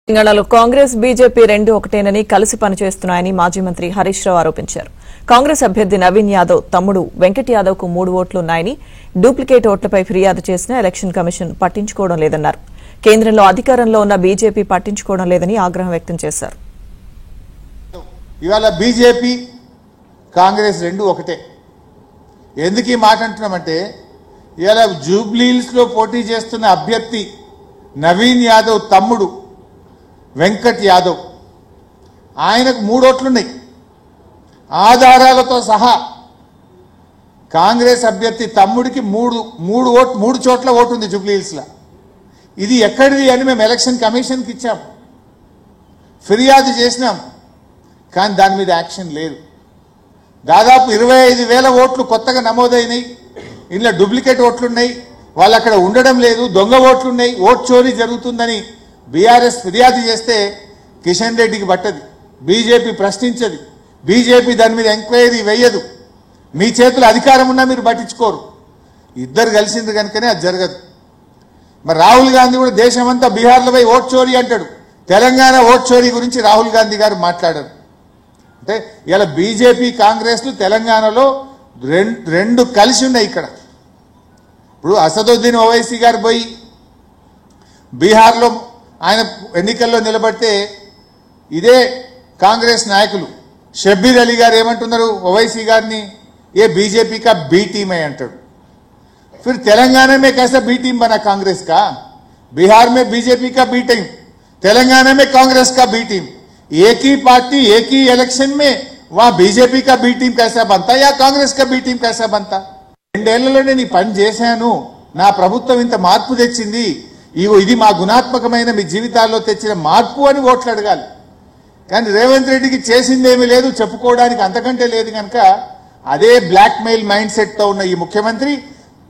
తెలంగాణలో కాంగ్రెస్ బీజేపీ రెండు ఒకటేనని కలిసి పనిచేస్తున్నాయని మాజీ మంత్రి హరీష్ రావు ఆరోపించారు. కాంగ్రెస్ అభ్యర్థి నవీన్ యాదవ్ తమ్ముడు వెంకట్ యాదవ్ కు 3 ఓట్లున్నాయని డూప్లికేట్ ఓట్లపై ఫిర్యాదు చేసినా ఎలక్షన్ కమిషన్ పట్టించుకోవడం లేదన్నారు. కేంద్రంలో అధికారంలో ఉన్న బీజేపీ పట్టించుకోవడం లేదని ఆగ్రహం వ్యక్తం చేశారు. ఇవాళ బీజేపీ కాంగ్రెస్ రెండు ఒకటే. ఎందుకు ఈ మాట అంటున్నామంటే ఇవాళ జూబ్లీహిల్స్ లో పోటీ చేస్తున్న అభ్యర్థి నవీన్ యాదవ్ తమ్ముడు వెంకట్ యాదవ్ ఆయనకు 3 ఓట్లున్నాయి. ఆధారాలతో సహా కాంగ్రెస్ అభ్యర్థి తమ్ముడికి మూడు చోట్ల ఓటు ఉంది జూబ్లీహిల్స్ లో. ఇది ఎక్కడిది అని మేము ఎలక్షన్ కమిషన్కి ఇచ్చాం, ఫిర్యాదు చేసినాం, కానీ దాని మీద యాక్షన్ లేదు. దాదాపు 25,000 ఓట్లు కొత్తగా నమోదైనాయి. ఇందులో డూప్లికేట్ ఓట్లున్నాయి, వాళ్ళు అక్కడ ఉండడం లేదు, దొంగ ఓట్లున్నాయి, ఓట్ చోరీ జరుగుతుందని బీఆర్ఎస్ ఫిర్యాదు చేస్తే కిషన్ రెడ్డికి పట్టది, బీజేపీ ప్రశ్నించది, బీజేపీ దాని మీద ఎంక్వైరీ వేయదు. మీ చేతులు అధికారం ఉన్నా మీరు పట్టించుకోరు. ఇద్దరు కలిసింది కనుకనే అది జరగదు. మరి రాహుల్ గాంధీ కూడా దేశమంతా బీహార్లో పోయి ఓట్ చోరీ అంటాడు. తెలంగాణ ఓట్ చోరీ గురించి రాహుల్ గాంధీ గారు మాట్లాడారు. అంటే ఇలా బీజేపీ కాంగ్రెస్లు తెలంగాణలో రెండు కలిసి ఉన్నాయి. ఇక్కడ ఇప్పుడు అసదుద్దీన్ ఓవైసీ గారు పోయి బీహార్లో ఆయన ఎన్నికల్లో నిలబడితే ఇదే కాంగ్రెస్ నాయకులు షబ్బీర్ అలీ గారు ఏమంటున్నారు, ఓవైసీ గారిని ఏ बीजेपी का बी टीम है अंटाడు. फिर तेलंगाना में कैसा बी टीम बना कांग्रेस का? बिहार में बीजेपी का बी टीम, तेलंगाना में कांग्रेस का बी टीम. एक ही पार्टी एक ही इलेक्शन में वहां बीजेपी का बी टीम कैसा बनता या कांग्रेस का बी टीम कैसा बनता? 2 ఏళ్లలోనే నీ పని చేశాను, నా ప్రభుత్వం ఇంత మార్పు తెచ్చింది, ఇది మా గుణాత్మకమైన మీ జీవితాల్లో తెచ్చిన మార్పు అని ఓట్లు అడగాలి. కానీ రేవంత్ రెడ్డికి చేసిందేమీ లేదు, చెప్పుకోవడానికి అంతకంటే లేదు. కనుక అదే బ్లాక్ మెయిల్ మైండ్ సెట్ తో ఉన్న ఈ ముఖ్యమంత్రి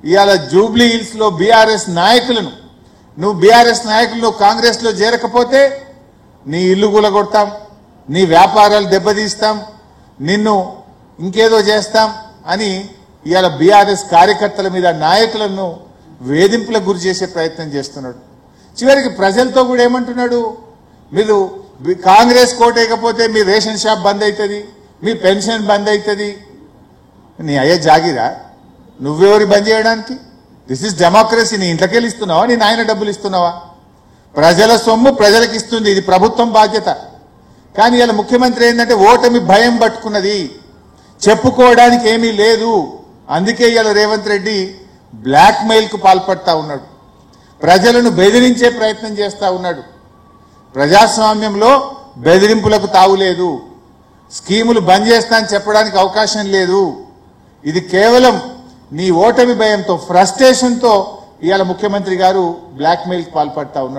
ఇవాళ జూబ్లీ హిల్స్ లో బీఆర్ఎస్ నాయకులను, నువ్వు బీఆర్ఎస్ నాయకులు కాంగ్రెస్ లో చేరకపోతే నీ ఇల్లు కూలగొడతాం, నీ వ్యాపారాలు దెబ్బతీస్తాం, నిన్ను ఇంకేదో చేస్తాం అని ఇవాళ బీఆర్ఎస్ కార్యకర్తల మీద నాయకులను వేధింపులకు గురి చేసే ప్రయత్నం చేస్తున్నాడు. చివరికి ప్రజలతో కూడా ఏమంటున్నాడు, మీరు కాంగ్రెస్ కోటేయకపోతే మీ రేషన్ షాప్ బంద్ అవుతుంది, మీ పెన్షన్ బంద్ అవుతుంది. నీ అయ్యే జాగిరా, నువ్వెవరి బంద్ చేయడానికి? This is democracy. నీ ఇంట్లోకెళ్ళి ఇస్తున్నావా, నీ నాయన డబ్బులు ఇస్తున్నావా? ప్రజల సొమ్ము ప్రజలకు ఇస్తుంది, ఇది ప్రభుత్వం బాధ్యత. కానీ ఇలా ముఖ్యమంత్రి ఏంటంటే ఓటమి భయం పట్టుకున్నది, చెప్పుకోవడానికి ఏమీ లేదు. అందుకే ఇలా రేవంత్ రెడ్డి బ్లాక్ మెయిల్ కు పాల్పడతా ఉన్నాడు, ప్రజలను బెదిరించే ప్రయత్నం చేస్తా ఉన్నాడు. ప్రజాస్వామ్యంలో బెదిరింపులకు తావులేదు, స్కీములు బంద్ చేస్తా అని చెప్పడానికి అవకాశం లేదు. ఇది కేవలం నీ ఓటమి భయంతో, ఫ్రస్ట్రేషన్తో ఇవాళ ముఖ్యమంత్రి గారు బ్లాక్ మెయిల్ కు పాల్పడతా ఉన్నాడు.